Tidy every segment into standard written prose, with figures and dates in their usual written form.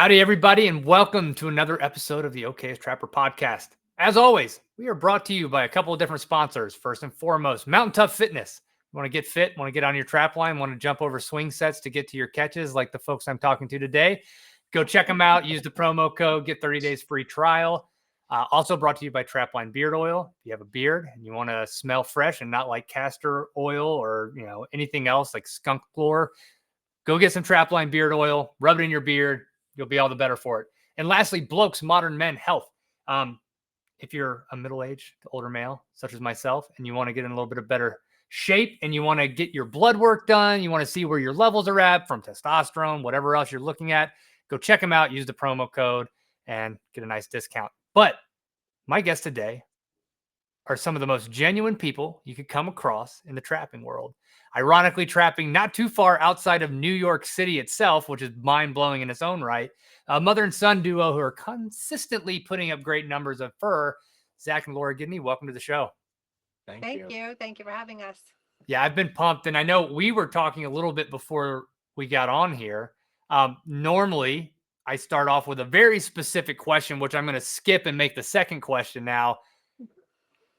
Howdy, everybody, and welcome to another episode of the Okayest Trapper podcast. As always, we are brought to you by a couple of different sponsors. First and foremost, Mountain Tough Fitness. Want to get fit, want to get on your trap line, want to jump over swing sets to get to your catches like the folks I'm talking to today. Go check them out. Use the promo code, get 30 days free trial. Also brought to you by Trapline Beard Oil. If you have a beard and you want to smell fresh and not like castor oil or anything else like skunk floor, go get some Trapline Beard Oil, rub it in your beard. You'll be all the better for it. And lastly, Blokes Modern Men Health. If you're a middle-aged older male, such as myself, and you want to get in a little bit of better shape and you want to get your blood work done, you want to see where your levels are at from testosterone, whatever else you're looking at, go check them out, use the promo code, and get a nice discount. But my guests today are some of the most genuine people you could come across in the trapping world. Ironically, trapping not too far outside of New York City itself, which is mind-blowing in its own right. A mother and son duo who are consistently putting up great numbers of fur. Zac and Laura Gidney, welcome to the show. Thank you. Thank you for having us. Yeah, I've been pumped. And I know we were talking a little bit before we got on here. Normally, I start off with a very specific question, which I'm going to skip and make the second question now.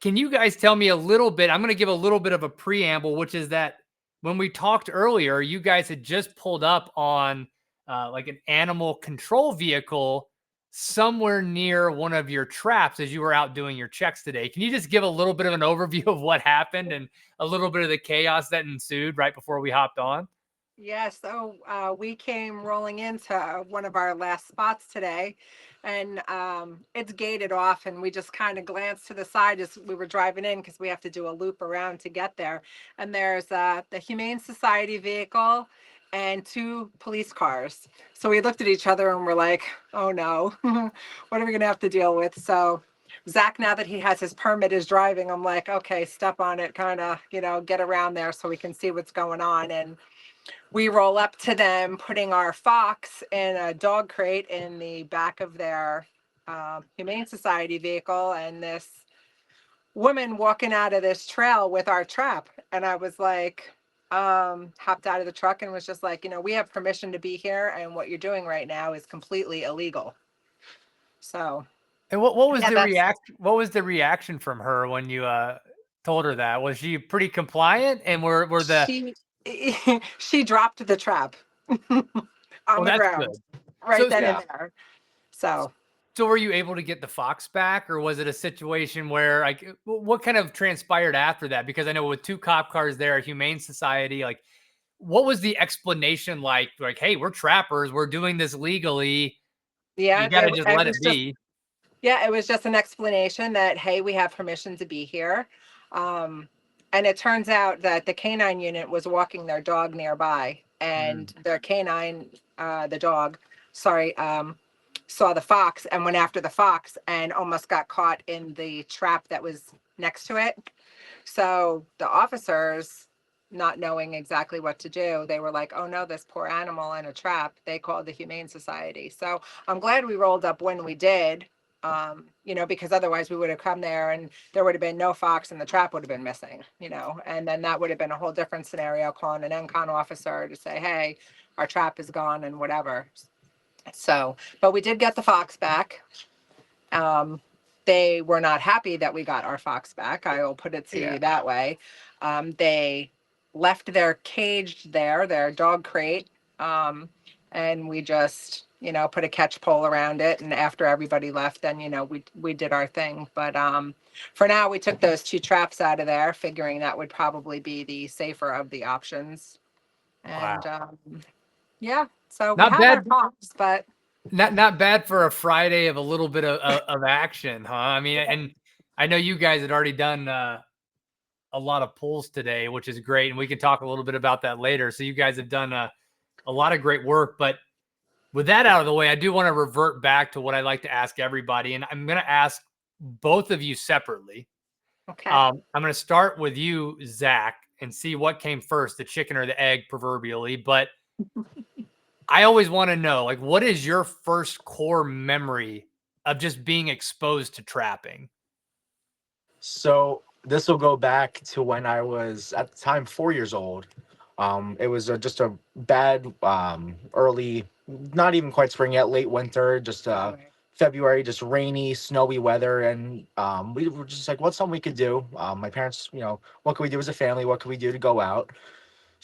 Can you guys tell me a little bit? I'm going to give a little bit of a preamble, which is that when we talked earlier, you guys had just pulled up on like an animal control vehicle somewhere near one of your traps as you were out doing your checks today. Can you just give a little bit of an overview of what happened and a little bit of the chaos that ensued right before we hopped on? Yeah, so we came rolling into one of our last spots today, and it's gated off, and we just kind of glanced to the side as we were driving in because we have to do a loop around to get there. And there's the Humane Society vehicle and two police cars. So we looked at each other and we're like, oh no, what are we going to have to deal with? So Zac, now that he has his permit, is driving. I'm like, okay, step on it, kind of, get around there so we can see what's going on. And we roll up to them, putting our fox in a dog crate in the back of their Humane Society vehicle, and this woman walking out of this trail with our trap. And I was like, hopped out of the truck and was just like, we have permission to be here, and what you're doing right now is completely illegal. So. And what was the reaction? What was the reaction from her when you told her that? Was she pretty compliant? And were the she dropped the trap on the ground, good. Right then and there. So were you able to get the fox back, or was it a situation where, like, what kind of transpired after that? Because I know with two cop cars there, Humane Society, like, what was the explanation like? Like, hey, we're trappers, we're doing this legally. Yeah, you gotta just let it be. Yeah, it was just an explanation that, hey, we have permission to be here. And it turns out that the canine unit was walking their dog nearby, and their canine, the dog, saw the fox and went after the fox and almost got caught in the trap that was next to it. So the officers, not knowing exactly what to do, they were like, oh no, this poor animal in a trap. They called the Humane Society. So I'm glad we rolled up when we did. Because otherwise we would have come there and there would have been no fox and the trap would have been missing, and then that would have been a whole different scenario, calling an NCON officer to say, hey, our trap is gone and whatever. So, but we did get the fox back. They were not happy that we got our fox back. I will put it to you that way. They left their cage there, their dog crate, and we just put a catch pole around it, and after everybody left, then we did our thing. But for now, we took those two traps out of there, figuring that would probably be the safer of the options. And wow. So not we bad, our pops, but not bad for a Friday of a little bit of action, huh? I mean, and I know you guys had already done a lot of pulls today, which is great, and we can talk a little bit about that later. So you guys have done a lot of great work, but with that out of the way, I do want to revert back to what I like to ask everybody, and I'm going to ask both of you separately. Okay. I'm going to start with you, Zac, and see what came first, the chicken or the egg, proverbially. But I always want to know, like, what is your first core memory of just being exposed to trapping? So this will go back to when I was, at the time, 4 years old. It was just a bad early, not even quite spring yet, late winter, just Right. February, just rainy, snowy weather, and we were just like, what's something we could do? My parents, what could we do as a family? What could we do to go out?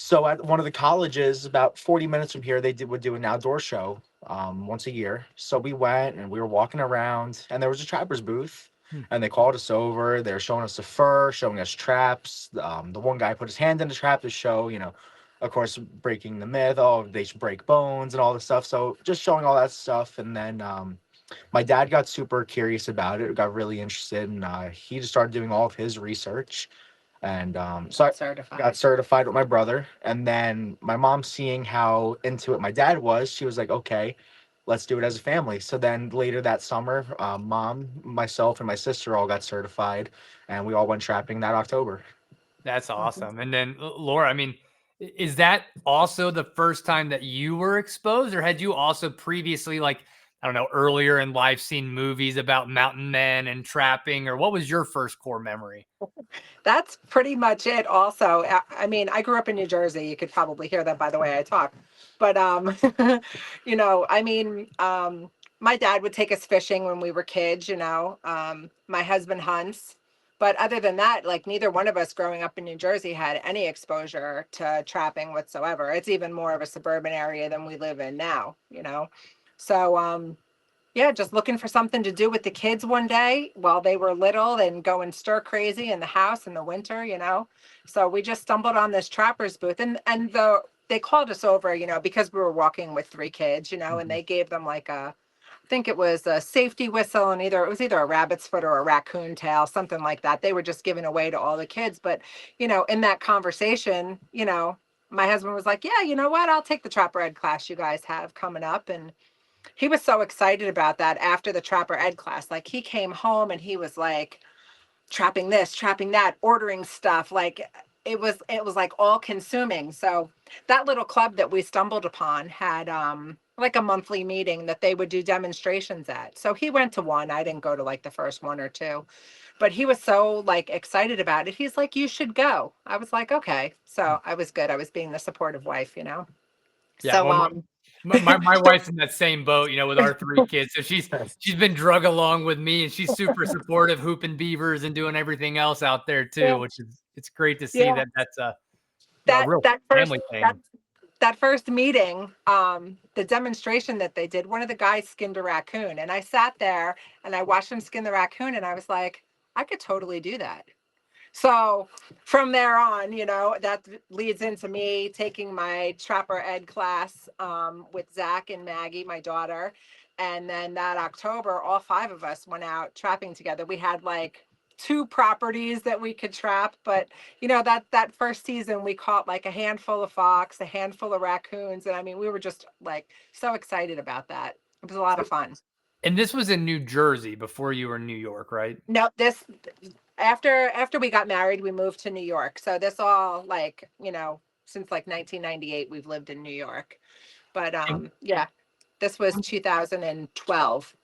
So at one of the colleges, about 40 minutes from here, would do an outdoor show once a year. So we went and we were walking around, and there was a trapper's booth, Hmm. and they called us over. They were showing us the fur, showing us traps. The one guy put his hand in the trap to show, of course, breaking the myth. Oh, they should break bones and all this stuff. So just showing all that stuff, and then my dad got super curious about it, got really interested, and he just started doing all of his research. And so I Got certified. got certified with my brother. And then my mom, seeing how into it my dad was, she was like, okay, let's do it as a family. So then later that summer, mom, myself, and my sister all got certified, and we all went trapping that October. That's Mhm. awesome. And then Laura, I mean, is that also the first time that you were exposed, or had you also previously, like, I don't know, earlier in life seen movies about mountain men and trapping, or what was your first core memory? That's pretty much it also. I mean, I grew up in New Jersey. You could probably hear that by the way I talk. But I mean, my dad would take us fishing when we were kids, My husband hunts. But other than that, like neither one of us growing up in New Jersey had any exposure to trapping whatsoever. It's even more of a suburban area than we live in now. So yeah, just looking for something to do with the kids one day while they were little and going stir crazy in the house in the winter. So we just stumbled on this trapper's booth, and they called us over, because we were walking with three kids, and Mhm. they gave them like I think it was a safety whistle, and it was either a rabbit's foot or a raccoon tail, something like that. They were just giving away to all the kids. But, in that conversation, my husband was like, yeah, you know what? I'll take the trapper ed class you guys have coming up. And he was so excited about that after the trapper ed class. Like he came home and he was like trapping this, trapping that, ordering stuff. Like it was like all consuming. So that little club that we stumbled upon had like a monthly meeting that they would do demonstrations at. So he went to one. I didn't go to like the first one or two, but he was so like excited about it. He's like, you should go. I was like, okay. So I was good. I was being the supportive wife. Yeah, So well, my wife's in that same boat, with our three kids. So she's been drug along with me, and she's super supportive, hooping beavers and doing everything else out there too, yeah, which is it's great to see yeah. that that's a that real that first family that thing. that first meeting, the demonstration that they did, one of the guys skinned a raccoon, and I sat there and I watched him skin the raccoon, and I was like, I could totally do that. So from there on, that leads into me taking my Trapper Ed class with Zach and Maggie, my daughter. And then that October, all five of us went out trapping together. We had like two properties that we could trap, but that first season we caught like a handful of fox, a handful of raccoons, and I mean we were just like so excited about that. It was a lot of fun. And this was in New Jersey before you were in New York, right? No, this after we got married, we moved to New York. So this all like, since like 1998 we've lived in New York. But And, yeah, this was 2012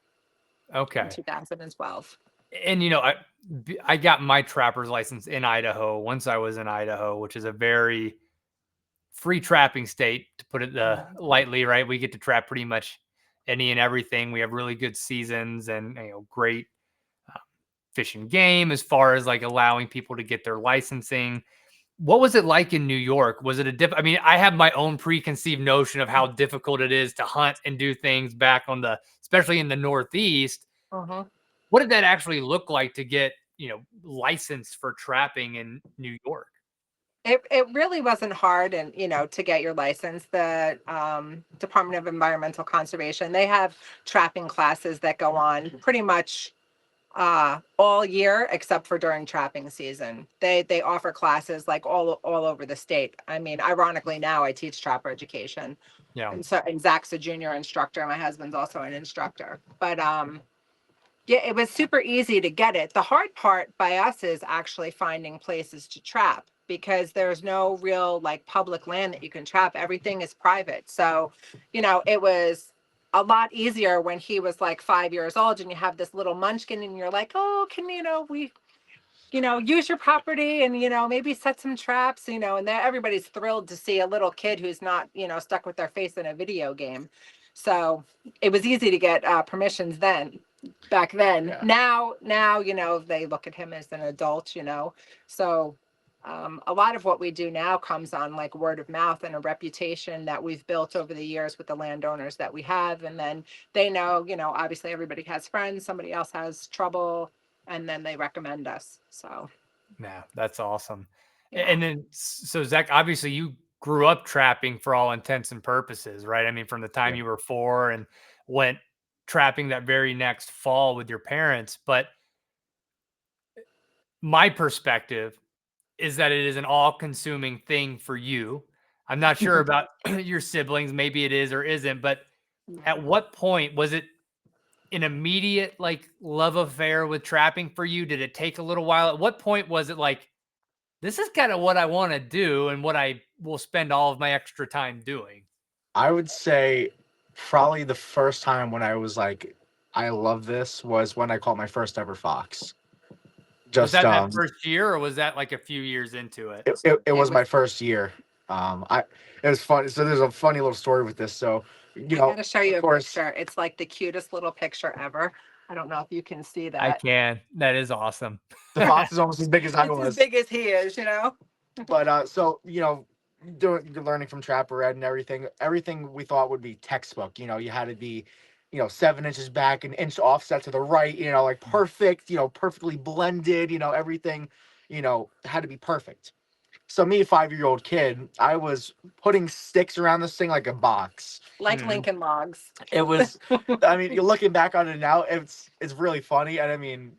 in okay. 2012. And I got my trapper's license in Idaho once I was in Idaho, which is a very free trapping state, to put it Mhm. lightly, right? We get to trap pretty much any and everything. We have really good seasons and great uh, fish and game as far as like allowing people to get their licensing. What was it like in New York? Was it I mean, I have my own preconceived notion of how difficult it is to hunt and do things back especially in the Northeast. Mhm. What did that actually look like to get, licensed for trapping in New York? It really wasn't hard, and to get your license. The Department of Environmental Conservation, they have trapping classes that go on pretty much all year except for during trapping season. They offer classes like all over the state. I mean, ironically now I teach trapper education. Yeah. And Zach's a junior instructor. My husband's also an instructor. But yeah, it was super easy to get it. The hard part by us is actually finding places to trap because there's no real like public land that you can trap. Everything is private. So, it was a lot easier when he was like 5 years old and you have this little munchkin and you're like, oh, can we use your property and, maybe set some traps, and everybody's thrilled to see a little kid who's not, stuck with their face in a video game. So it was easy to get permissions back then. Yeah. Now, they look at him as an adult, so a lot of what we do now comes on like word of mouth and a reputation that we've built over the years with the landowners that we have. And then they know, obviously everybody has friends, somebody else has trouble, and then they recommend us. So, yeah, that's awesome. yeah. And then, so Zach, obviously you grew up trapping for all intents and purposes, right? I mean, from the time Yeah. you were 4 and went trapping that very next fall with your parents. But my perspective is that it is an all-consuming thing for you. I'm not sure about your siblings. Maybe it is or isn't. But at what point was it an immediate like love affair with trapping for you? Did it take a little while? At what point was it like, this is kind of what I want to do and what I will spend all of my extra time doing? I would say probably the first time when I was like, I love this was when I caught my first ever fox. Was Just that first year, or was that like a few years into it? it was my first year. It was funny. So there's a funny little story with this. So I gotta show you a picture. It's like the cutest little picture ever. I don't know if you can see that. I can. That is awesome. The fox is almost as big as I It's was. as big as he is, But so learning from Trapper Ed and everything we thought would be textbook. You had to be 7 inches back, an inch offset to the right, like perfect, perfectly blended, everything, had to be perfect. So me, 5-year-old kid, I was putting sticks around this thing like a box. like Lincoln Logs. It was, I mean, you're looking back on it now, it's really funny. And I mean,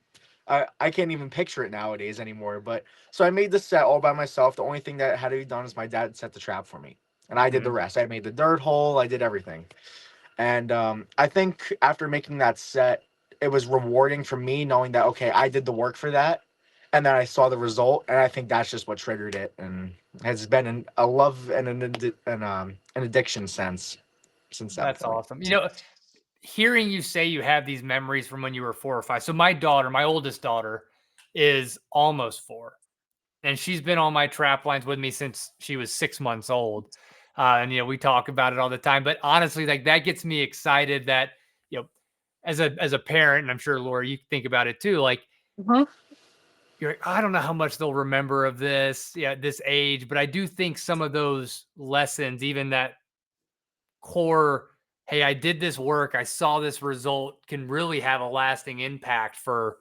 I can't even picture it nowadays anymore. But so I made the set all by myself. The only thing that had to be done is my dad set the trap for me. And I did the rest. I made the dirt hole. I did everything. And I think after making that set, it was rewarding for me knowing that, okay, I did the work for that. And then I saw the result. And I think that's just what triggered it. And has been a love and an addiction since that That's point. awesome. Hearing you say you have these memories from when you were 4 or 5. So my daughter, my oldest daughter, is almost 4. And she's been on my trap lines with me since she was 6 months old. And we talk about it all the time. But honestly, like that gets me excited that, as a parent, and I'm sure Laura, you think about it too, like you're like, I don't know how much they'll remember of this, at this age, but I do think some of those lessons, even that core, hey, I did this work, I saw this result, can really have a lasting impact for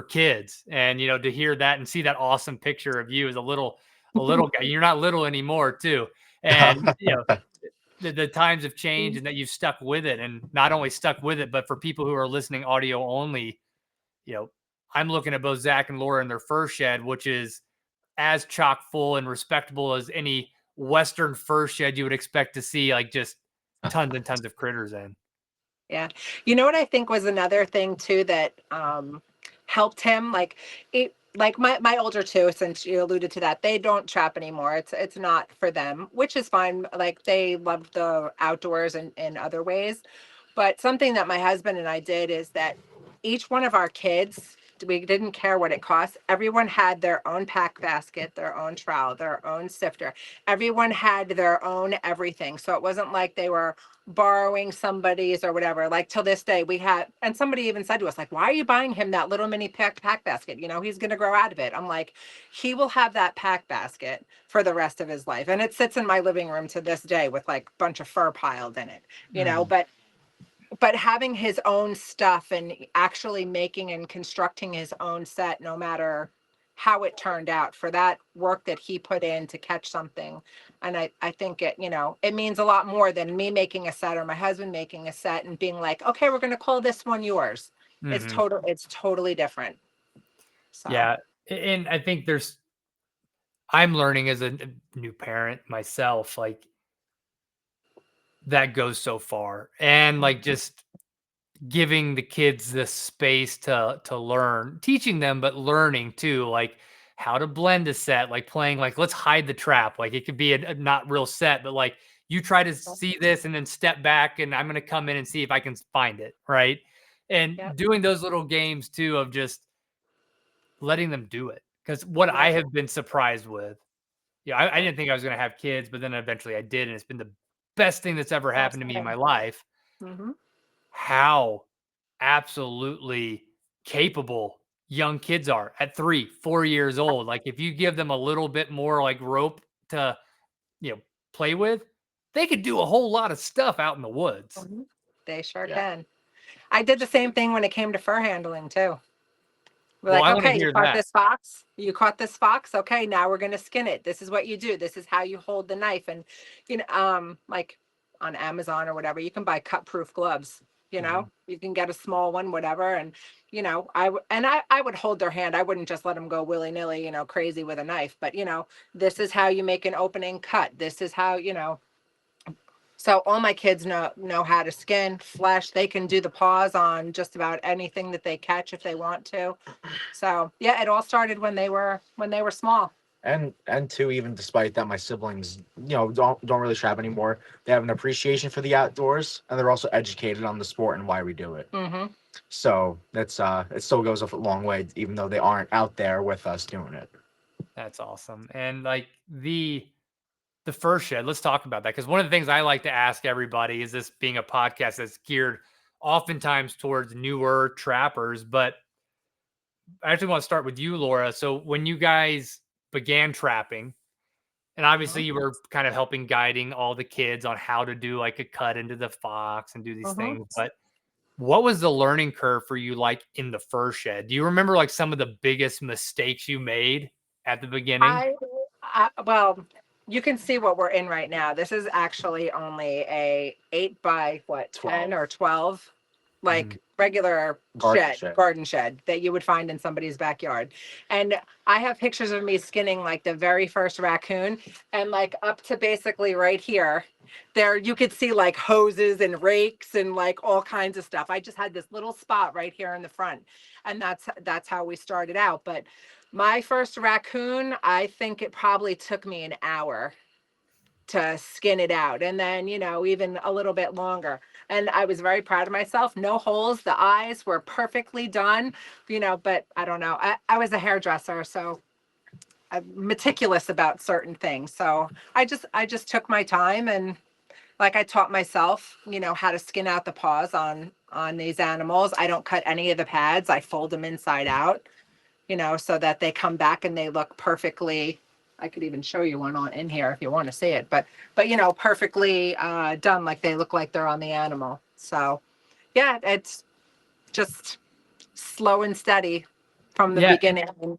kids. And to hear that and see that awesome picture of you as a little guy, you're not little anymore too. And the times have changed and that you've stuck with it, and not only stuck with it, but for people who are listening audio only, I'm looking at both Zac and Laura in their fur shed, which is as chock full and respectable as any Western fur shed you would expect to see, like just tons and tons of critters in. Yeah. You know what I think was another thing too that helped him? Like my older two, since you alluded to that, they don't trap anymore. It's not for them, which is fine. Like they love the outdoors in other ways. But something that my husband and I did is that each one of our kids, we didn't care what it cost. Everyone had their own pack basket, their own trowel, their own sifter. Everyone had their own everything. So it wasn't like they were borrowing somebody's or whatever. Like till this day we had, and somebody even said to us, like, why are you buying him that little mini pack basket? He's going to grow out of it. I'm like, he will have that pack basket for the rest of his life. And it sits in my living room to this day with like a bunch of fur piled in it, but having his own stuff and actually making and constructing his own set, no matter how it turned out, for that work that he put in to catch something. And I think it means a lot more than me making a set or my husband making a set and being like, okay, we're going to call this one yours. It's totally different. So. Yeah. And I think I'm learning as a new parent myself, like that goes so far. And like just giving the kids the space to learn, teaching them, but learning too, like how to blend a set, like playing, like, let's hide the trap. Like it could be a not real set, but like you try to see this and then step back and I'm going to come in and see if I can find it. Right. And doing those little games too, of just letting them do it. Because what I Yeah. have been surprised with, I didn't think I was going to have kids, but then eventually I did. And it's been the best thing that's ever happened to me in my life. Mm-hmm. How absolutely capable young kids are at 3, 4 years old. Like if you give them a little bit more like rope to, play with, they could do a whole lot of stuff out in the woods. Mm-hmm. They sure Yeah. can. I did the same thing when it came to fur handling too. We're Well, like, I want to okay, you hear caught that. this fox. You caught this fox. Okay, now we're gonna skin it. This is what you do. This is how you hold the knife. And like on Amazon or whatever, you can buy cut-proof gloves. Mhm. You can get a small one, whatever. And I would hold their hand. I wouldn't just let them go willy-nilly, crazy with a knife. But this is how you make an opening cut. This is how. So all my kids know how to skin flesh. They can do the paws on just about anything that they catch if they want to. So yeah, it all started when they were small. And two, even despite that, my siblings, don't really trap anymore. They have an appreciation for the outdoors, and they're also educated on the sport and why we do it. Mm-hmm. So that's it still goes a long way, even though they aren't out there with us doing it. That's awesome. And like the fur shed, let's talk about that. Because one of the things I like to ask everybody is, this being a podcast that's geared oftentimes towards newer trappers, but I actually want to start with you, Laura. So when you guys began trapping, and obviously you were kind of helping guiding all the kids on how to do like a cut into the fox and do these Mm-hmm. things, but what was the learning curve for you like in the fur shed? Do you remember like some of the biggest mistakes you made at the beginning? Well, you can see what we're in right now. This is actually only a 8 by 10 or 12, like regular garden shed that you would find in somebody's backyard. And I have pictures of me skinning like the very first raccoon, and like up to basically right here, there you could see like hoses and rakes and like all kinds of stuff. I just had this little spot right here in the front, and that's how we started out. But my first raccoon, I think it probably took me an hour to skin it out, and then even a little bit longer. And I was very proud of myself. No holes. The eyes were perfectly done. But I don't know. I was a hairdresser, so I'm meticulous about certain things. So I just took my time, and like I taught myself, how to skin out the paws on these animals. I don't cut any of the pads. I fold them inside out, so that they come back and they look perfectly. I could even show you one on in here if you want to see it, but perfectly done, like they look like they're on the animal. So yeah, it's just slow and steady from the Yeah. beginning.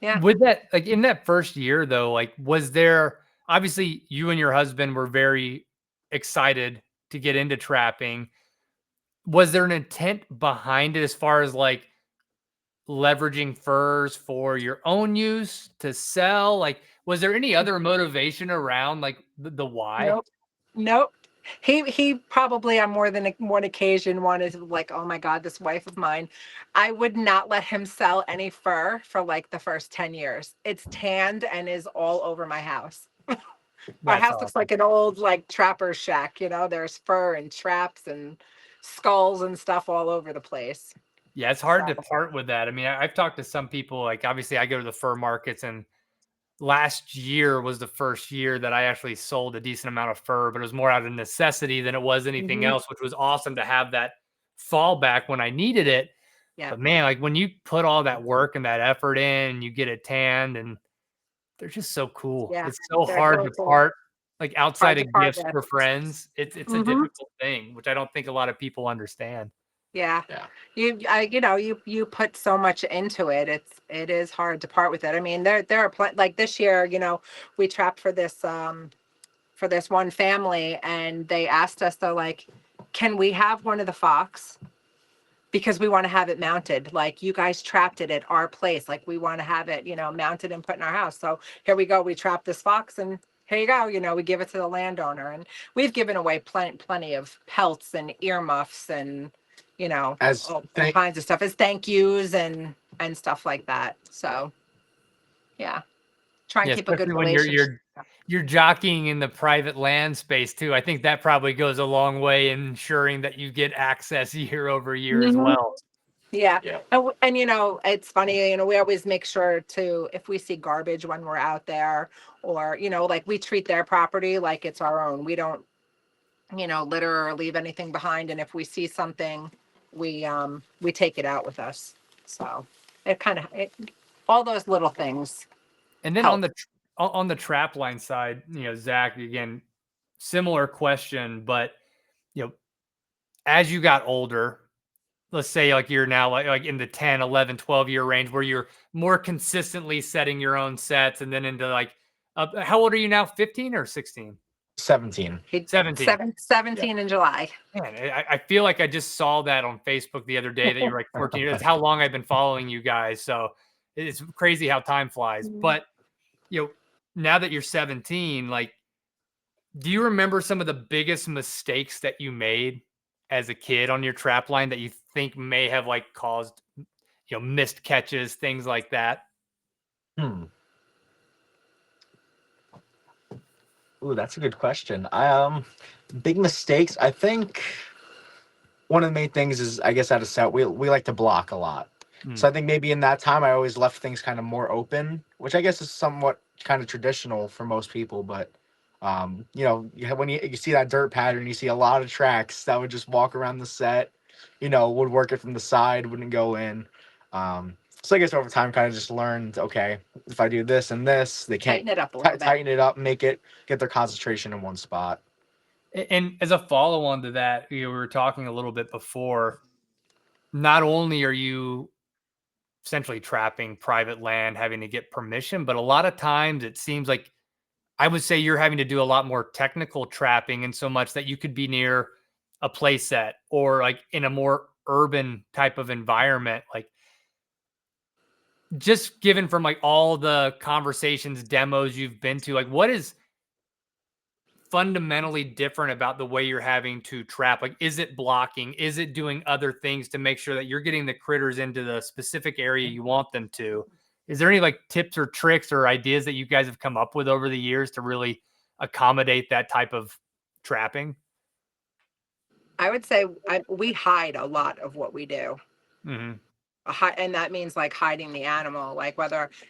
Yeah. With that, like in that first year though, like was there, obviously you and your husband were very excited to get into trapping. Was there an intent behind it as far as like leveraging furs for your own use to sell? Like, was there any other motivation around like the why? Nope. Nope. He probably on more than one occasion wanted to, like, oh my God, this wife of mine. I would not let him sell any fur for like the first 10 years. It's tanned and is all over my house. Our That's house looks awesome. like an old like trapper's shack, there's fur and traps and skulls and stuff all over the place. Yeah, it's hard So to part with that. I mean, I've talked to some people, like obviously I go to the fur markets, and last year was the first year that I actually sold a decent amount of fur, but it was more out of necessity than it was anything mhm. else, which was awesome to have that fallback when I needed it. Yeah. But man, like when you put all that work and that effort in, and you get it tanned, and they're just so cool. Yeah. It's so They're hard so to cool. part, like outside Hard of to part gifts with. for friends. It's a Hmm. difficult thing, which I don't think a lot of people understand. Yeah. Yeah. You put so much into it. It is hard to part with it. I mean, there are like this year, we trapped for this one family, and they asked us, they're like, can we have one of the fox? Because we want to have it mounted. Like, you guys trapped it at our place. Like, we want to have it, mounted and put in our house. So here we go. We trapped this fox, and here you go. We give it to the landowner. And we've given away plenty of pelts and earmuffs and, As all kinds of stuff as thank yous and stuff like that. So yeah, try and Yeah, keep a good especially when relationship. you're jockeying in the private land space too. I think that probably goes a long way in ensuring that you get access year over year as Mhm. well. Yeah. Yeah. And, it's funny, we always make sure to, if we see garbage when we're out there, or, like we treat their property like it's our own. We don't, litter or leave anything behind. And if we see something, we take it out with us. So it kind of, all those little things And then help. on the trap line side, Zach, again, similar question, but as you got older, let's say like you're now like in the 10, 11, 12 year range where you're more consistently setting your own sets, and then into like how old are you now? 15 or 16? 17. 17. 17 in July. Man, I feel like I just saw that on Facebook the other day that you're like 14. That's how long I've been following you guys. So it's crazy how time flies. But now that you're 17, like, do you remember some of the biggest mistakes that you made as a kid on your trap line that you think may have like caused, missed catches, things like that? Ooh, that's a good question. Big mistakes. I think one of the main things is, I guess, at a set, we like to block a lot. So I think maybe in that time I always left things kind of more open, which I guess is somewhat kind of traditional for most people. But when you see that dirt pattern, you see a lot of tracks that would just walk around the set, would work it from the side, wouldn't go in. So I guess over time, kind of just learned, okay, if I do this and this, they can't Tighten it up a little bit. tighten it up, get their concentration in one spot. And as a follow-on to that, we were talking a little bit before, not only are you essentially trapping private land, having to get permission, but a lot of times it seems like, I would say, you're having to do a lot more technical trapping, in so much that you could be near a play set or like in a more urban type of environment. Like, just given from like all the conversations, demos you've been to, like, what is fundamentally different about the way you're having to trap? Like, is it blocking? Is it doing other things to make sure that you're getting the critters into the specific area you want them to? Is there any like tips or tricks or ideas that you guys have come up with over the years to really accommodate that type of trapping? I would say we hide a lot of what we do. Mm-hmm. And that means like hiding the animal, like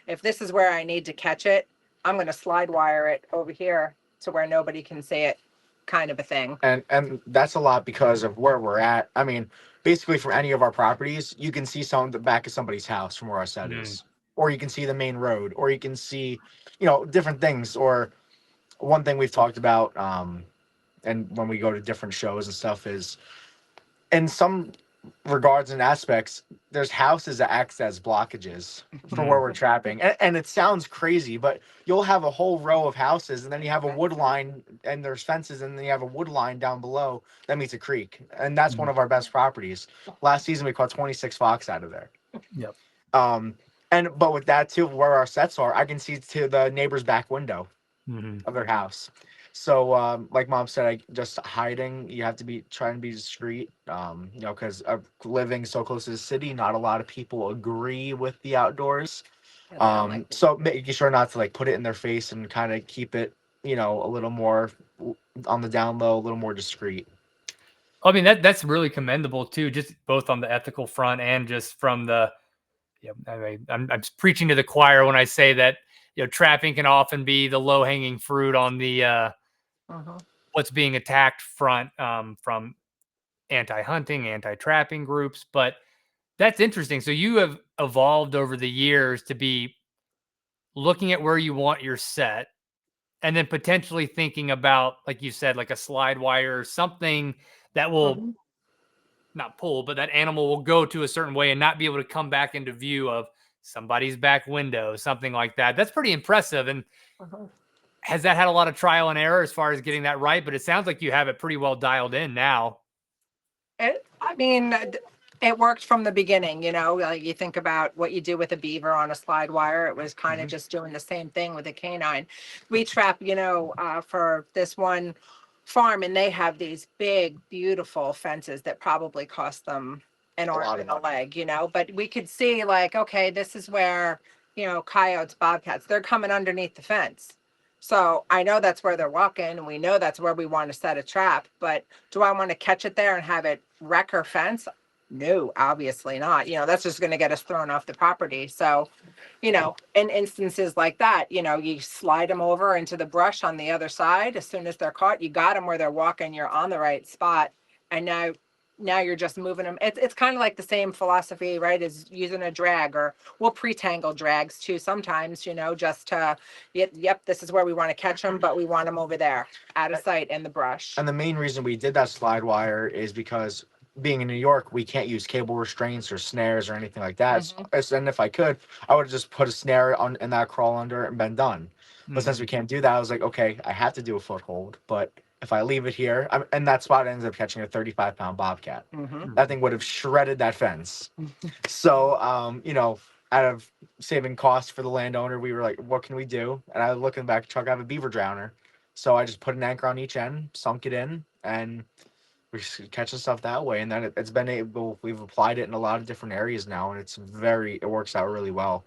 if this is where I need to catch it, I'm going to slide wire it over here to where nobody can see it, kind of a thing. And that's a lot because of where we're at. I mean, basically from any of our properties, you can see the back of somebody's house from where our set is, or you can see the main road, or you can see, different things. Or one thing we've talked about, and when we go to different shows and stuff, is in some regards and aspects, there's houses that act as blockages for where we're trapping. And it sounds crazy, but you'll have a whole row of houses, and then you have a wood line, and there's fences, and then you have a wood line down below that meets a creek. And that's one of our best properties. Last season we caught 26 fox out of there. Yep. But with that too, where our sets are, I can see to the neighbor's back window of their house. So, like Mom said, just hiding. You have to trying to be discreet. Because living so close to the city, not a lot of people agree with the outdoors. So making sure not to like put it in their face and kind of keep it, a little more on the down low, a little more discreet. I mean, that's really commendable too, just both on the ethical front and just from the, I mean, I'm preaching to the choir when I say that, trapping can often be the low hanging fruit on the what's being attacked front, from anti-hunting, anti-trapping groups. But that's interesting. So you have evolved over the years to be looking at where you want your set, and then potentially thinking about, like you said, like a slide wire or something that will not pull, but that animal will go to a certain way and not be able to come back into view of somebody's back window, something like that. That's pretty impressive. And has that had a lot of trial and error as far as getting that right? But it sounds like you have it pretty well dialed in now. It worked from the beginning, like you think about what you do with a beaver on a slide wire. It was kind of just doing the same thing with a canine. We trap, for this one farm, and they have these big, beautiful fences that probably cost them an arm and a leg, but we could see like, okay, this is where, coyotes, bobcats, they're coming underneath the fence. So I know that's where they're walking, and we know that's where we want to set a trap, but do I want to catch it there and have it wreck her fence? No, obviously not. That's just going to get us thrown off the property. So, in instances like that, you slide them over into the brush on the other side. As soon as they're caught, you got them where they're walking, you're on the right spot. And now you're just moving them. It's kind of like the same philosophy, right? As using a drag, or we'll pre-tangle drags too sometimes, just to, yep, this is where we want to catch them, but we want them over there out of sight in the brush. And the main reason we did that slide wire is because being in New York, we can't use cable restraints or snares or anything like that. And if I could, I would have just put a snare on in that crawl under and been done. But since we can't do that, I was like, okay, I have to do a foothold. But if I leave it here, and that spot ends up catching a 35-pound bobcat. That thing would have shredded that fence. So, out of saving costs for the landowner, we were like, what can we do? And I look in the back of the truck, I have a beaver drowner. So I just put an anchor on each end, sunk it in, and we're catching stuff that way. And then it's been able, we've applied it in a lot of different areas now, and it works out really well.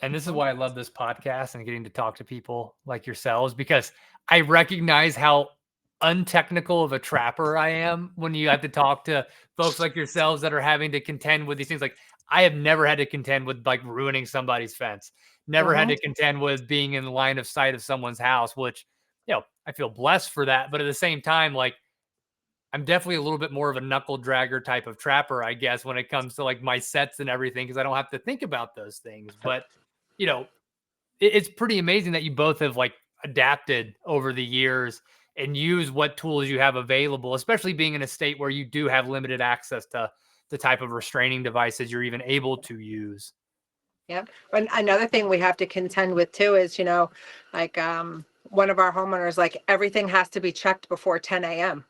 And this is why I love this podcast and getting to talk to people like yourselves, because I recognize how untechnical of a trapper I am when you have to talk to folks like yourselves that are having to contend with these things. Like, I have never had to contend with like ruining somebody's fence, never had to contend with being in the line of sight of someone's house, which, I feel blessed for that. But at the same time, like, I'm definitely a little bit more of a knuckle dragger type of trapper, I guess, when it comes to like my sets and everything, because I don't have to think about those things. But it's pretty amazing that you both have like adapted over the years and use what tools you have available, especially being in a state where you do have limited access to the type of restraining devices you're even able to use. Yep. And another thing we have to contend with too is, like one of our homeowners, like everything has to be checked before 10 a.m.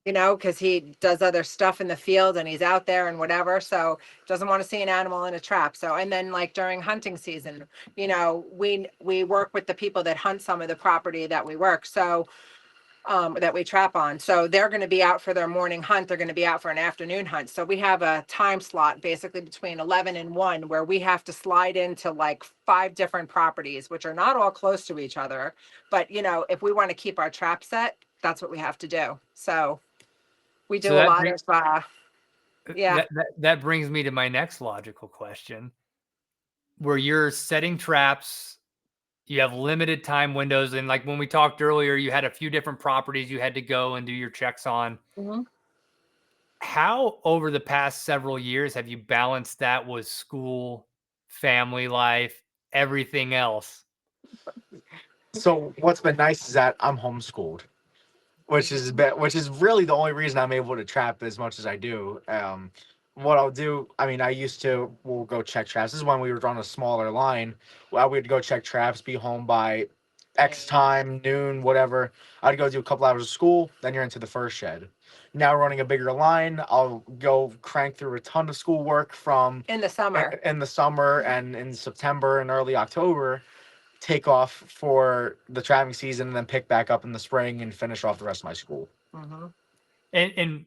Because he does other stuff in the field and he's out there and whatever. So doesn't want to see an animal in a trap. So, and then like during hunting season, we work with the people that hunt some of the property that we work. So, that we trap on. So they're going to be out for their morning hunt. They're going to be out for an afternoon hunt. So we have a time slot basically between 11 and 1 where we have to slide into like 5 different properties, which are not all close to each other. But, if we want to keep our trap set, that's what we have to do. So we do a lot of, yeah. That brings me to my next logical question. Where you're setting traps, you have limited time windows. And like when we talked earlier, you had a few different properties you had to go and do your checks on. How over the past several years have you balanced that with school, family life, everything else? So what's been nice is that I'm homeschooled, which is really the only reason I'm able to trap as much as I do. What I'll do, we'll go check traps. This is when we were on a smaller line. Well, we'd go check traps, be home by X time, noon, whatever. I'd go do a couple hours of school, then you're into the first shed. Now running a bigger line, I'll go crank through a ton of schoolwork from in the summer. And in September and early October, take off for the trapping season, and then pick back up in the spring and finish off the rest of my school. And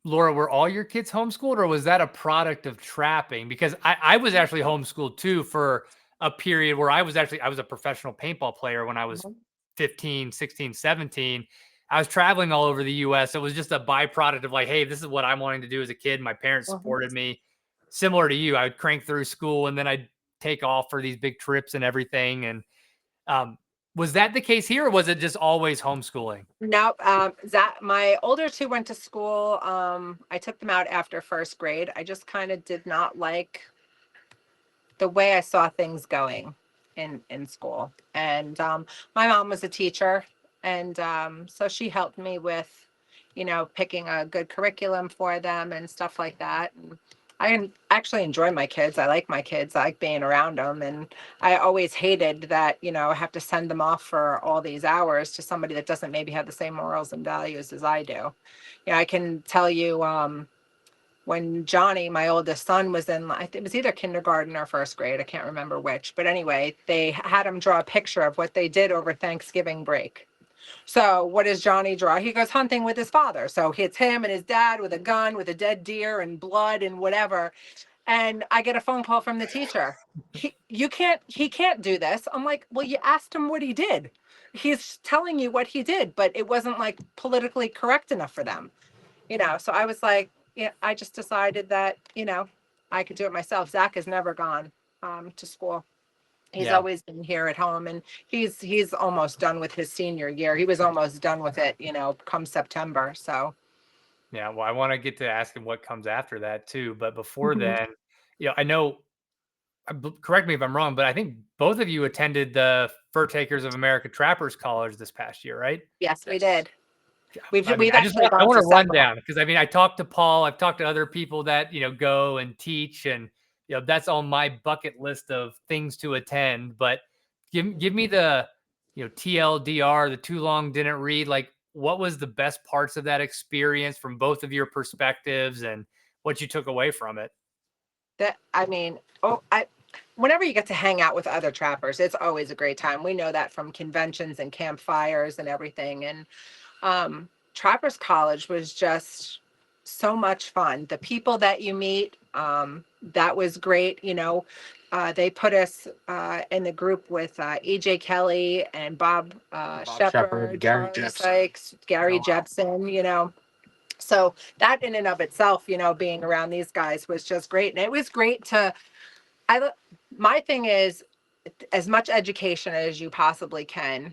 Laura, were all your kids homeschooled, or was that a product of trapping? Because I was actually homeschooled too for a period where I was a professional paintball player when I was 15, 16, 17. I was traveling all over the US. It was just a byproduct of like, hey, this is what I'm wanting to do as a kid. My parents supported me. Similar to you, I would crank through school and then I'd take off for these big trips and everything. And was that the case here, or was it just always homeschooling? No, my older 2 went to school. I took them out after first grade. I just kind of did not like the way I saw things going in school. And my mom was a teacher, and so she helped me with, picking a good curriculum for them and stuff like that. And I actually enjoy my kids. I like my kids. I like being around them. And I always hated that, I have to send them off for all these hours to somebody that doesn't maybe have the same morals and values as I do. I can tell you, when Johnny, my oldest son, was in, I think it was either kindergarten or first grade. I can't remember which. But anyway, they had him draw a picture of what they did over Thanksgiving break. So what does Johnny draw? He goes hunting with his father. So it's him and his dad with a gun, with a dead deer and blood and whatever. And I get a phone call from the teacher. He can't do this. I'm like, well, you asked him what he did. He's telling you what he did, but it wasn't like politically correct enough for them. So I was like, yeah, I just decided that, I could do it myself. Zach has never gone to school. He's Yeah. always been here at home, and he's almost done with his senior year. He was almost done with it, come September. So Yeah. Well, I want to get to asking what comes after that too. But before Mhm. then, I know, correct me if I'm wrong, but I think both of you attended the Fur Takers of America Trappers College this past year, right? Yes, we Yes. did. Yeah. We've I mean, we've actually I gone want to to run several. down because I mean, I talked to Paul, I've talked to other people that, go and teach, and, that's on my bucket list of things to attend. But give me the, TLDR, the too long didn't read. Like, what was the best parts of that experience from both of your perspectives and what you took away from it? That I mean, whenever you get to hang out with other trappers, it's always a great time. We know that from conventions and campfires and everything. And Trappers College was just so much fun. The people that you meet, that was great. They put us in the group with EJ Kelly and Bob Bob Shepard, Shepard, Gary Charlie Jepson. Sykes, Gary Oh, wow. Jepson. So that in and of itself, being around these guys was just great. And it was great to, my thing is, as much education as you possibly can,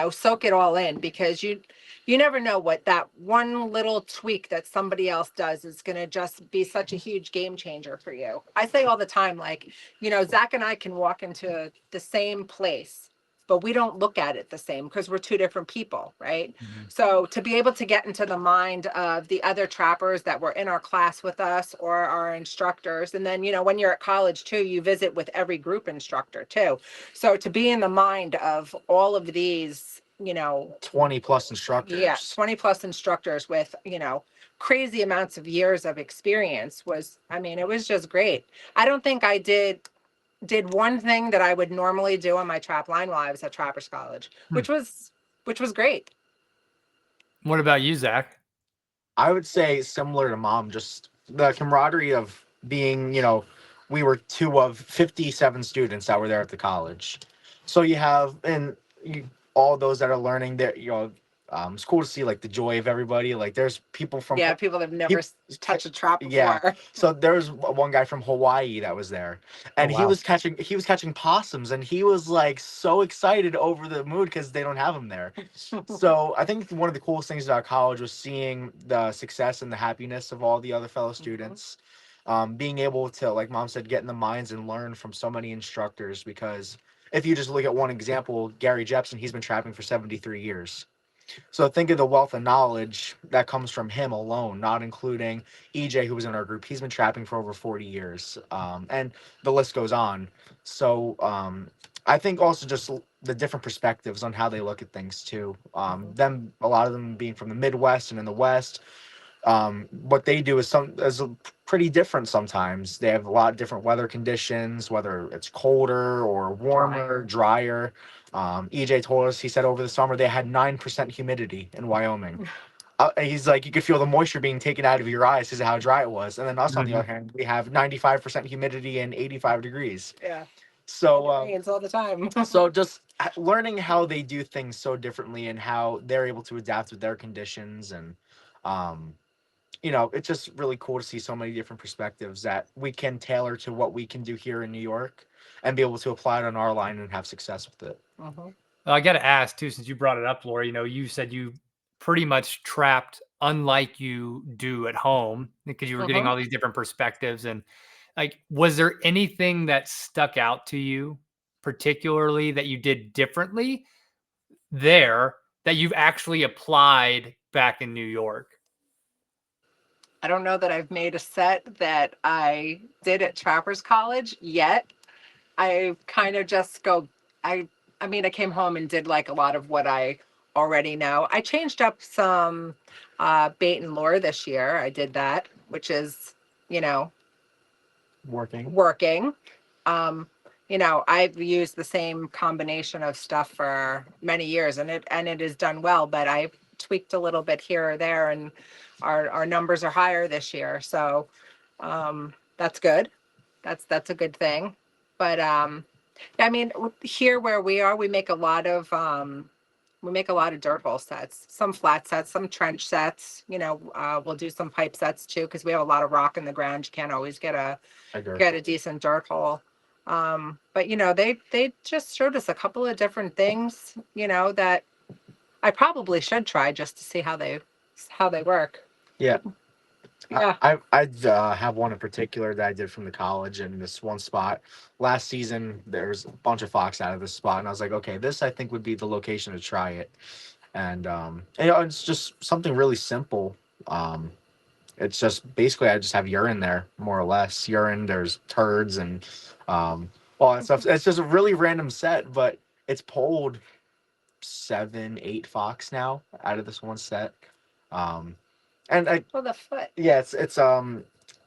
soak it all in, because you never know what that one little tweak that somebody else does is going to just be such a huge game changer for you. I say all the time, like, Zach and I can walk into the same place, but we don't look at it the same because we're two different people, right? Mhm. So to be able to get into the mind of the other trappers that were in our class with us or our instructors, and then, when you're at college too, you visit with every group instructor too. So to be in the mind of all of these, 20 plus yeah, instructors. 20 plus instructors with, crazy amounts of years of experience was, I mean, it was just great. I don't think I did one thing that I would normally do on my trap line while I was at Trappers College, Hmm. which was great. What about you, Zach? I would say similar to mom, just the camaraderie of being, we were two of 57 students that were there at the college. So you have, and all those that are learning there, it's cool to see like the joy of everybody. Like there's people from, Yeah, people that have never peop- touched a trap yeah. before. So there's one guy from Hawaii that was there, Oh, and wow. he was catching possums, and he was like so excited over the mood because they don't have them there. So I think one of the coolest things about college was seeing the success and the happiness of all the other fellow students. Being able to, like mom said, get in the minds and learn from so many instructors. Because if you just look at one example, Gary Jepson, he's been trapping for 73 years. So think of the wealth of knowledge that comes from him alone, not including EJ, who was in our group. He's been trapping for over 40 years, and the list goes on. So I think also just the different perspectives on how they look at things too. A lot of them being from the Midwest and in the West, what they do is pretty different sometimes. They have a lot of different weather conditions, whether it's colder or warmer, drier. EJ told us, he said over the summer they had 9% humidity in Wyoming. He's like, you could feel the moisture being taken out of your eyes because of how dry it was. And then us, on the Mhm. other hand, we have 95% humidity and 85 degrees. Yeah, So, it rains all the time. so just learning how they do things so differently and how they're able to adapt with their conditions, and um, it's just really cool to see so many different perspectives that we can tailor to what we can do here in New York and be able to apply it on our line and have success with it. Mhm. Well, I got to ask too, since you brought it up, Laura. You said you pretty much trapped unlike you do at home because you were getting Mhm. all these different perspectives. And like, was there anything that stuck out to you particularly that you did differently there that you've actually applied back in New York? I don't know that I've made a set that I did at Trappers College yet. I kind of just go, I I mean, I came home and did like a lot of what I already know. I changed up some bait and lure this year. I did that, which is, you know, Working. working. Um, I've used the same combination of stuff for many years, and it has done well, but I've tweaked a little bit here or there, and our numbers are higher this year. So that's good. That's a good thing. But I mean, here where we are, we make a lot of We make a lot of dirt hole sets, some flat sets, some trench sets. We'll do some pipe sets too because we have a lot of rock in the ground. You can't always get a decent dirt hole. But they just showed us a couple of different things, that I probably should try just to see how they work. Yeah. Yeah. I have one in particular that I did from the college in this one spot. Last season, there's a bunch of fox out of this spot, and I was like, okay, this I think would be the location to try it. And it's just something really simple. It's just basically I just have urine there, more or less. Urine, there's turds and all that stuff. It's just a really random set, but it's pulled 7, 8 fox now out of this one set. And the foot. yeah,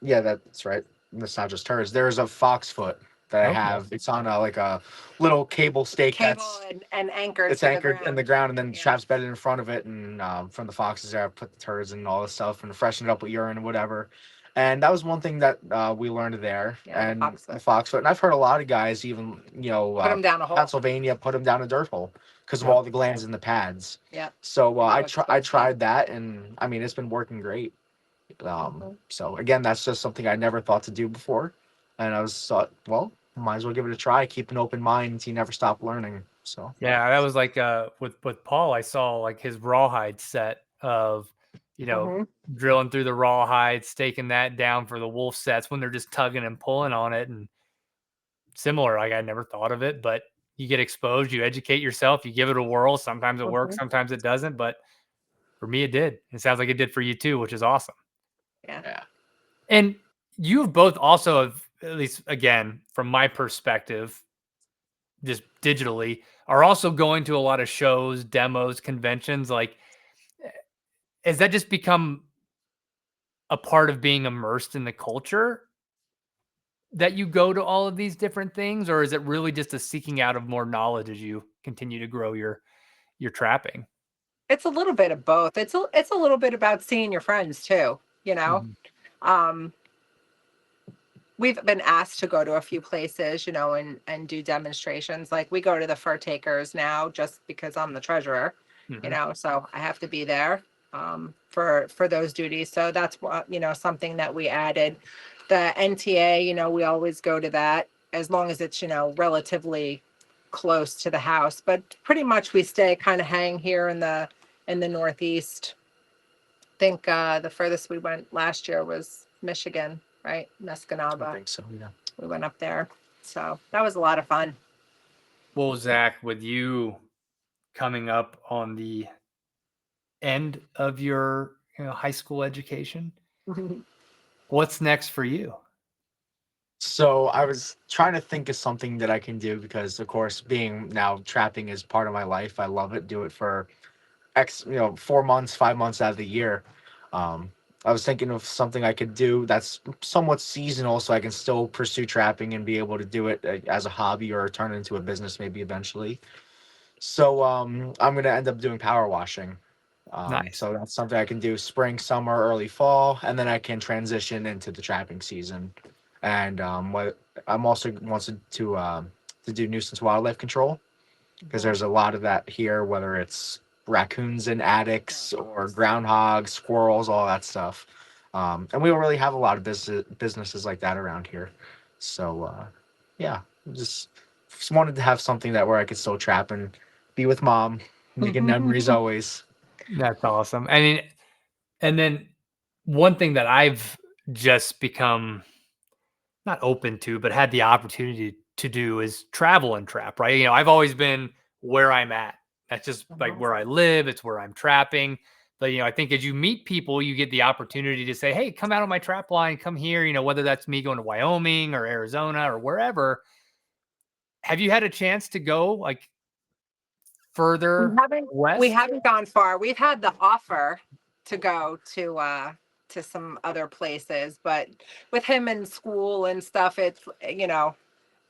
yeah, that's right. It's not just turds. There's a fox foot that I have. It's on like a little cable stake and anchored. It's anchored in the ground, and then Yeah. traps bedded in front of it. And from the foxes there, I put the turds and all this stuff and freshen it up with urine and whatever. And that was one thing that we learned there. Yeah, and the fox foot. And I've heard a lot of guys even put them down a hole. Pennsylvania put them down a dirt hole because of all the glands in the pads. Yeah. So I tried that, and I mean it's been working great. So again, that's just something I never thought to do before, and I thought, well, might as well give it a try. Keep an open mind. You never stop learning. So yeah, that was like with Paul. I saw like his rawhide set of drilling through the rawhide, staking that down for the wolf sets when they're just tugging and pulling on it, and similar. Like I never thought of it, but you get exposed, you educate yourself, you give it a whirl. Sometimes it works, sometimes it doesn't, but for me, it did. It sounds like it did for you too, which is awesome. Yeah. And you've both also have, at least again, from my perspective, just digitally, are also going to a lot of shows, demos, conventions. Like, has that just become a part of being immersed in the culture that you go to all of these different things? Or is it really just a seeking out of more knowledge as you continue to grow your trapping? It's a little bit of both. It's a little bit about seeing your friends too, We've been asked to go to a few places, and do demonstrations. Like we go to the fur takers now just because I'm the treasurer, so I have to be there for those duties. So that's what, something that we added. The NTA, we always go to that as long as it's, relatively close to the house. But pretty much we stay kind of hang here in the Northeast. I think the furthest we went last year was Michigan. Right, Mescanaba. I think so. Yeah, we went up there, so that was a lot of fun. Well, Zach, with you coming up on the end of your high school education, what's next for you? So I was trying to think of something that I can do because, of course, being now trapping is part of my life. I love it. Do it for 4 months, 5 months out of the year. I was thinking of something I could do that's somewhat seasonal so I can still pursue trapping and be able to do it as a hobby or turn it into a business maybe eventually. So I'm going to end up doing power washing. Nice. So that's something I can do spring, summer, early fall, and then I can transition into the trapping season. And what I'm also wanted to do nuisance wildlife control because there's a lot of that here, whether it's raccoons in attics or groundhogs, squirrels, all that stuff. And we don't really have a lot of businesses like that around here. So yeah, just wanted to have something where I could still trap and be with mom, making memories always. That's awesome. I mean, and then one thing that I've just become not open to, but had the opportunity to do is travel and trap, right? I've always been where I'm at. That's just like where I live. It's where I'm trapping. But, I think as you meet people, you get the opportunity to say, hey, come out on my trap line, come here, whether that's me going to Wyoming or Arizona or wherever. Have you had a chance to go like further west? We haven't gone far. We've had the offer to go to some other places, but with him in school and stuff, it's,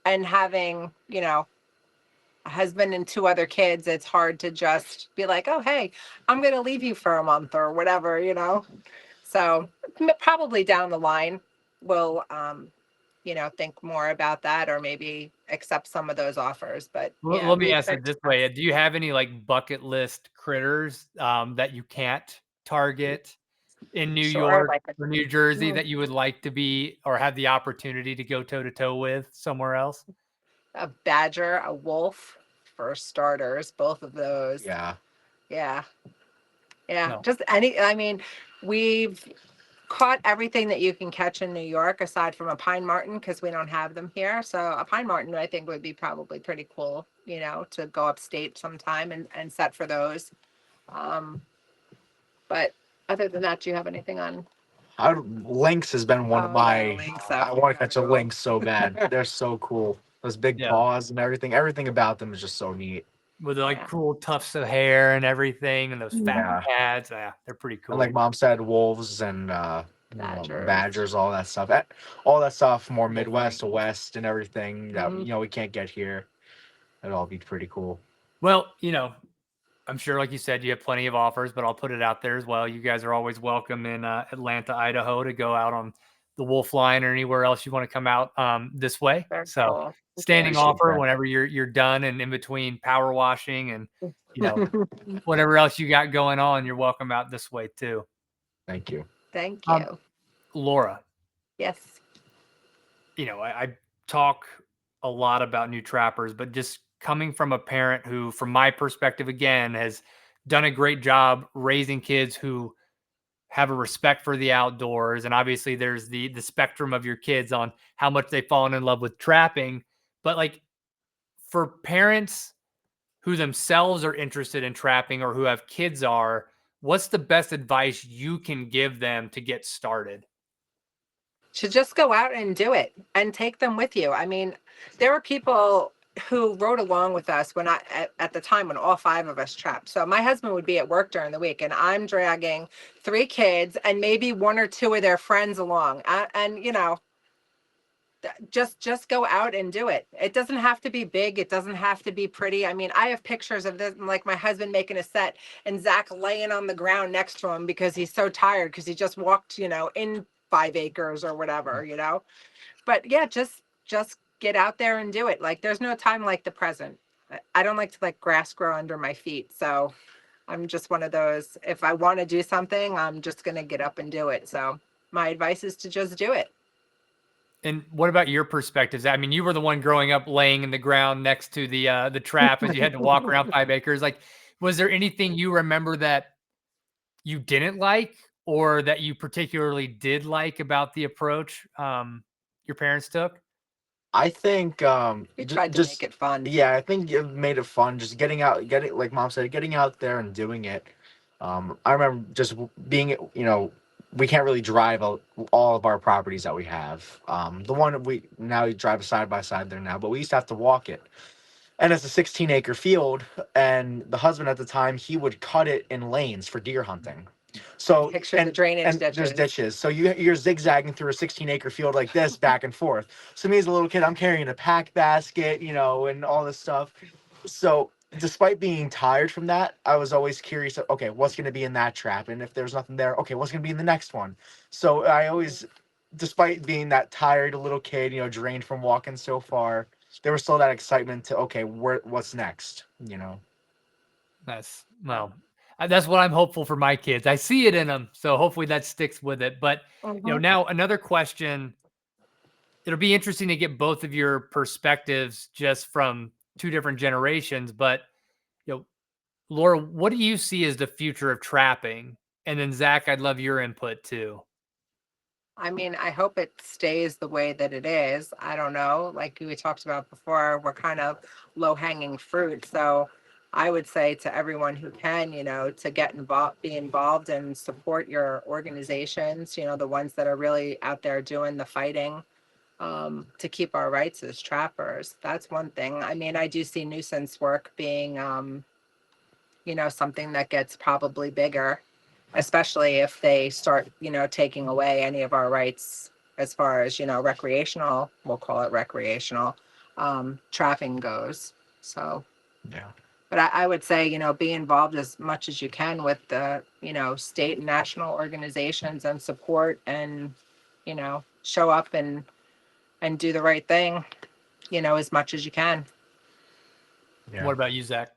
and having, a husband and 2 other kids, it's hard to just be like, oh, hey, I'm going to leave you for a month or whatever, So probably down the line, we'll think more about that or maybe accept some of those offers. But Well, yeah, let me we've ask it this way. Do you have any like bucket list critters that you can't target in New sure York like or New Jersey a, that you would like to be or have the opportunity to go toe to toe with somewhere else? a badger, a wolf for starters, both of those. Yeah. Yeah. Yeah. No. Just any, I mean, we've caught everything that you can catch in New York aside from a pine marten because we don't have them here. So a pine marten I think would be probably pretty cool, to go upstate sometime and set for those. Um, but other than that, do you have anything on? Lynx has been one of Oh yeah, my. lynx. I want to catch a lynx so bad. They're so cool. Those big Yeah. paws and everything. Everything about them is just so neat. With the like Yeah. cool tufts of hair and everything and those fat Yeah. pads. Yeah, they're pretty cool. And like Mom said, wolves and Badgers. badgers, all that stuff. All that stuff, more Wolverine. Midwest to West and everything that Mhm. we can't get here. That'd all be pretty cool. Well, I'm sure, like you said, you have plenty of offers, but I'll put it out there as well. You guys are always welcome in Atlanta, Idaho, to go out on the Wolf Line or anywhere else you want to come out this way. Very So, cool. standing Appreciate offer that. whenever you're done and in between power washing and whatever else you got going on, you're welcome out this way too. Thank you. Thank you. Laura, Yes. I talk a lot about new trappers, but just coming from a parent who, from my perspective, again, has done a great job raising kids who have a respect for the outdoors. And obviously there's the spectrum of your kids on how much they've fallen in love with trapping. But like for parents who themselves are interested in trapping or who have kids what's the best advice you can give them to get started? To just go out and do it and take them with you. I mean, there were people who rode along with us when at the time when all five of us trapped. So my husband would be at work during the week and I'm dragging three kids and maybe one or two of their friends along. And just go out and do it. It doesn't have to be big. It doesn't have to be pretty. I mean, I have pictures of this, like my husband making a set and Zach laying on the ground next to him because he's so tired because he just walked, in 5 acres or whatever. But yeah, just get out there and do it. Like there's no time like the present. I don't like to let grass grow under my feet. So I'm just one of those, if I want to do something, I'm just going to get up and do it. So my advice is to just do it. And what about your perspectives? I mean, you were the one growing up laying in the ground next to the trap as you had to walk around 5 acres. Like, was there anything you remember that you didn't like or that you particularly did like about the approach your parents took? I think We tried to make it fun. yeah, I think it made it fun. Just getting like Mom said, getting out there and doing it. I remember just being, we can't really drive all of our properties that we have. The one we drive side by side there now, but we used to have to walk it. And it's a 16-acre field, and the husband at the time, he would cut it in lanes for deer hunting. So Picture the drainage and ditches. there's ditches. So you're zigzagging through a 16-acre field like this, back and forth. So me as a little kid, I'm carrying a pack basket, and all this stuff. So despite being tired from that, I was always curious. Okay, what's going to be in that trap? And if there's nothing there, okay, what's going to be in the next one? So I always, despite being that tired little kid, drained from walking so far, there was still that excitement to what's next. That's what I'm hopeful for my kids. I see it in them, so hopefully that sticks with it. But now another question. It'll be interesting to get both of your perspectives just from two different generations. But Laura, what do you see as the future of trapping? And then Zach, I'd love your input too. I mean, I hope it stays the way that it is. I don't know. Like we talked about before, we're kind of low hanging fruit. So I would say to everyone who can, to get involved, be involved and support your organizations, the ones that are really out there doing the fighting to keep our rights as trappers. That's one thing. I mean, I do see nuisance work being, something that gets probably bigger, especially if they start, taking away any of our rights as far as, recreational, we'll call it recreational, trapping goes. So, Yeah. but I would say, be involved as much as you can with the, state and national organizations and support and, show up and and do the right thing, as much as you can. Yeah. What about you, Zach?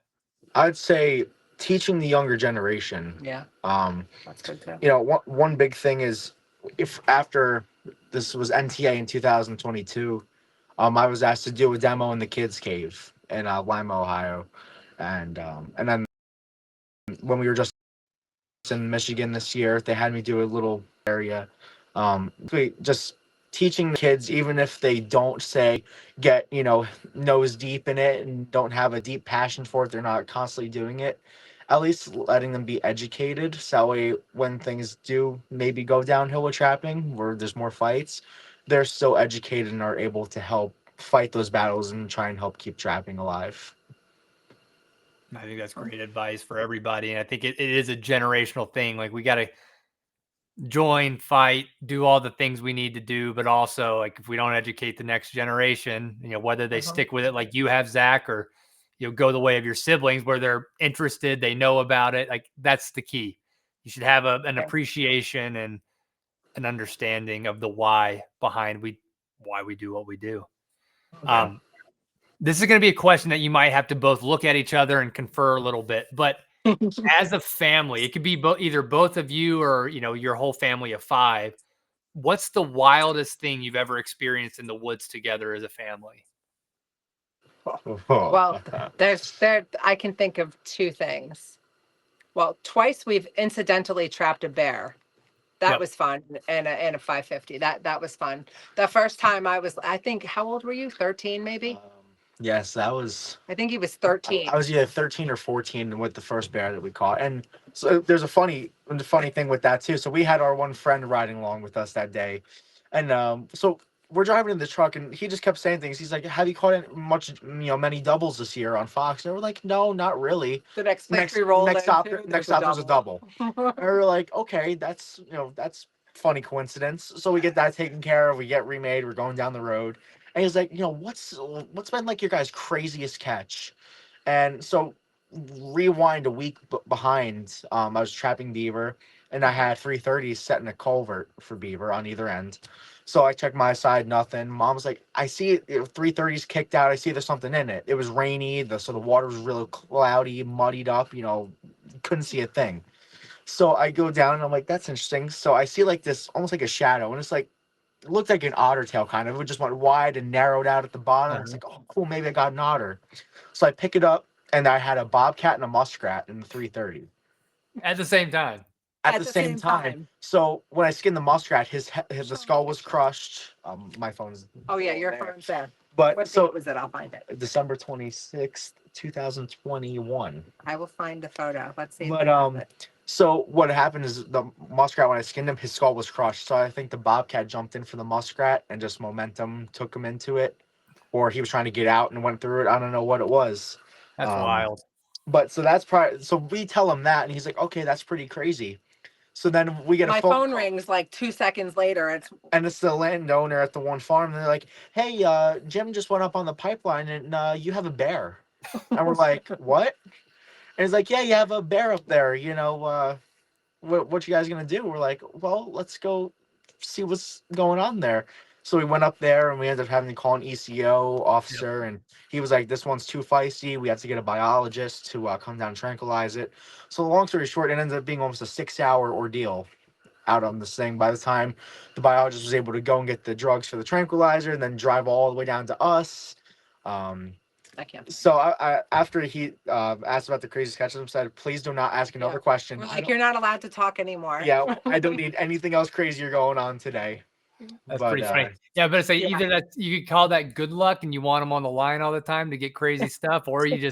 I'd say teaching the younger generation. Yeah, Um, that's good too. one big thing is if after this was NTA in 2022, I was asked to do a demo in the kids' cave in Lima, Ohio, and then when we were just in Michigan this year, they had me do a little area, just teaching the kids, even if they don't get nose deep in it and don't have a deep passion for it, they're not constantly doing it, at least letting them be educated, so that way when things do maybe go downhill with trapping where there's more fights, they're still educated and are able to help fight those battles and try and help keep trapping alive. I think that's great advice for everybody. And I think it is a generational thing. Like we got to join, fight, do all the things we need to do. But also, like, if we don't educate the next generation, whether they stick with it like you have, Zach, or, go the way of your siblings where they're interested, they know about it. Like, that's the key. You should have an appreciation and an understanding of the why behind why we do what we do. Yeah. This is going to be a question that you might have to both look at each other and confer a little bit, but as a family, it could be either both of you or, your whole family of 5. What's the wildest thing you've ever experienced in the woods together as a family? Well, I can think of 2 things. Well, twice we've incidentally trapped a bear. That was fun, and a 550. That was fun. The first time I think, how old were you? 13, maybe? Yes, that was. I think he was 13. I was either 13 or 14 with the first bear that we caught, and so there's a funny thing with that too. So we had our one friend riding along with us that day, and so we're driving in the truck, and he just kept saying things. He's like, "Have you caught many doubles this year on Fox?" And we're like, "No, not really." The next place we rolled next stop, into, next stop was a double. And we were like, "Okay, that's funny coincidence." So we get that taken care of. We get remade. We're going down the road, and he's like, what's been like your guys' craziest catch? And so rewind a week behind, I was trapping beaver, and I had 330s set in a culvert for beaver on either end. So I checked my side, nothing. Mom's like, I see it, 330s kicked out. I see there's something in it. It was rainy, so the water was really cloudy, muddied up. Couldn't see a thing. So I go down and I'm like, that's interesting. So I see like this, almost like a shadow, and it's like, it looked like an otter tail kind of. It just went wide and narrowed out at the bottom. It's like, oh, cool, maybe I got an otter. So I pick it up, and I had a bobcat and a muskrat in the 330 At the same time. at the same time. So when I skinned the muskrat, the skull was crushed. My phone's. Oh yeah, your phone's there. But What so date was it? I'll find it. December 26th, 2021. I will find the photo. Let's see. But so what happened is the muskrat, when I skinned him, his skull was crushed. So I think the bobcat jumped in for the muskrat and just momentum took him into it, or he was trying to get out and went through it. I don't know what it was. That's wild. But so that's probably, so we tell him that, and he's like, okay, that's pretty crazy. So then we get My a phone phone call, rings like 2 seconds later. and it's the landowner at the one farm. And they're like, hey, Jim just went up on the pipeline, and you have a bear. And we're like, what? And he's like, yeah, you have a bear up there. What you guys gonna do? We're like, well, let's go see what's going on there. So we went up there, and we ended up having to call an ECO officer, and he was like, this one's too feisty. We had to get a biologist to come down and tranquilize it. So long story short, it ended up being almost a 6-hour ordeal out on this thing. By the time the biologist was able to go and get the drugs for the tranquilizer and then drive all the way down to us. I can't. So I after he asked about the craziest catches, I said, please do not ask another question. We're like, you're not allowed to talk anymore. Yeah, I don't need anything else crazier going on today. That's pretty funny. Yeah, but it's like either that you could call that good luck and you want him on the line all the time to get crazy stuff, or you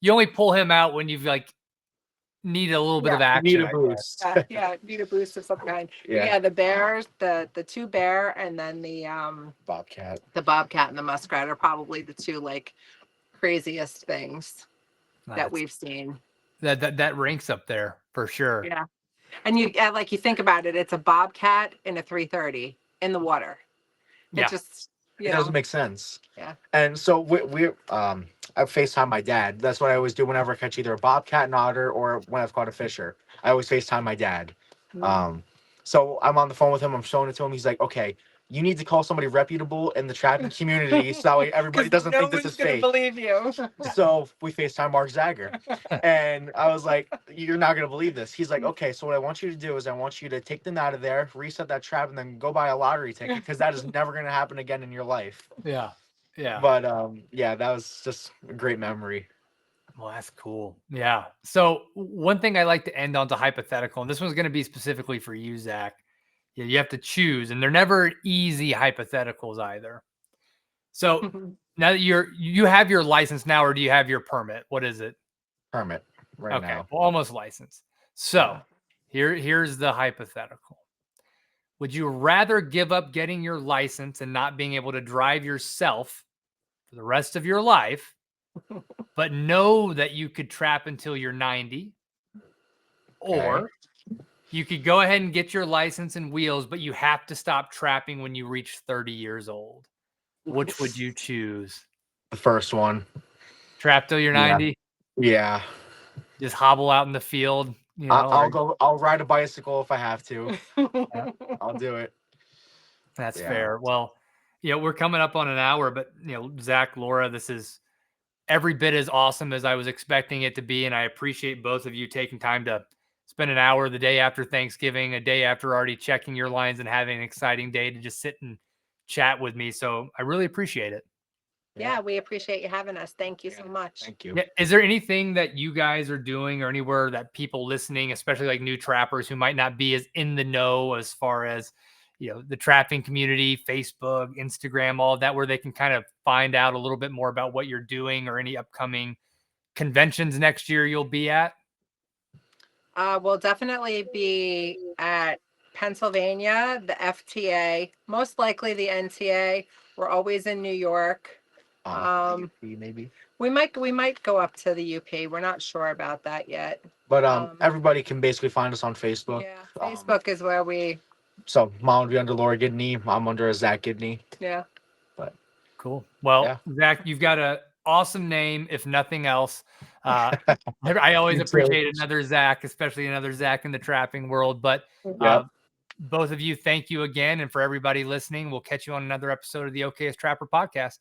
only pull him out when you've need a little bit of action. Need a boost. Need a boost of some kind. Yeah. The bears, the 2 bear, and then the Bobcat. The bobcat and the muskrat are probably the 2 craziest things that we've seen. That ranks up there for sure. Yeah. And you think about it, it's a bobcat and a 330 in the water. It just it doesn't make sense. Yeah. And so we I FaceTime my dad. That's what I always do whenever I catch either a bobcat, an otter, or when I've caught a fisher. I always FaceTime my dad. So I'm on the phone with him. I'm showing it to him. He's like, okay, you need to call somebody reputable in the trapping community so that way everybody 'Cause doesn't no think this one's is gonna fake. believe you. So we FaceTime Mark Zager. And I was like, you're not going to believe this. He's like, okay, so what I want you to do is I want you to take them out of there, reset that trap, and then go buy a lottery ticket because that is never going to happen again in your life. Yeah. But yeah, that was just a great memory. Well, that's cool. Yeah. So one thing I like to end on to hypothetical, and this one's going to be specifically for you, Zach. You have to choose, and they're never easy hypotheticals either. So now that you have your license now, or do you have your permit? What is it? Permit right Okay, now. well, almost licensed. So Yeah. here's the hypothetical. Would you rather give up getting your license and not being able to drive yourself for the rest of your life, but know that you could trap until you're 90? Or you could go ahead and get your license and wheels, but you have to stop trapping when you reach 30 years old. Which would you choose? The first one. Trap till you're 90? Yeah. Just hobble out in the field, you know? I'll ride a bicycle if I have to. I'll do it. That's fair. Well, we're coming up on an hour, but Zach, Laura, this is every bit as awesome as I was expecting it to be. And I appreciate both of you taking time to spend an hour the day after Thanksgiving, a day after already checking your lines and having an exciting day to just sit and chat with me. So I really appreciate it. Yeah, we appreciate you having us. Thank you so much. Thank you. Yeah. Is there anything that you guys are doing or anywhere that people listening, especially like new trappers who might not be as in the know as far as, the trapping community, Facebook, Instagram, all of that, where they can kind of find out a little bit more about what you're doing or any upcoming conventions next year you'll be at? We'll definitely be at Pennsylvania, the FTA, most likely the NTA. We're always in New York. Maybe. We might go up to the UP. We're not sure about that yet. But everybody can basically find us on Facebook. Yeah, Facebook is where we. So mom would be under Laura Gidney. I'm under a Zac Gidney. Yeah. But cool. Well, Zach, you've got an awesome name, if nothing else. I always appreciate another Zach, especially another Zach in the trapping world. But both of you, thank you again. And for everybody listening, we'll catch you on another episode of the Okayest Trapper podcast.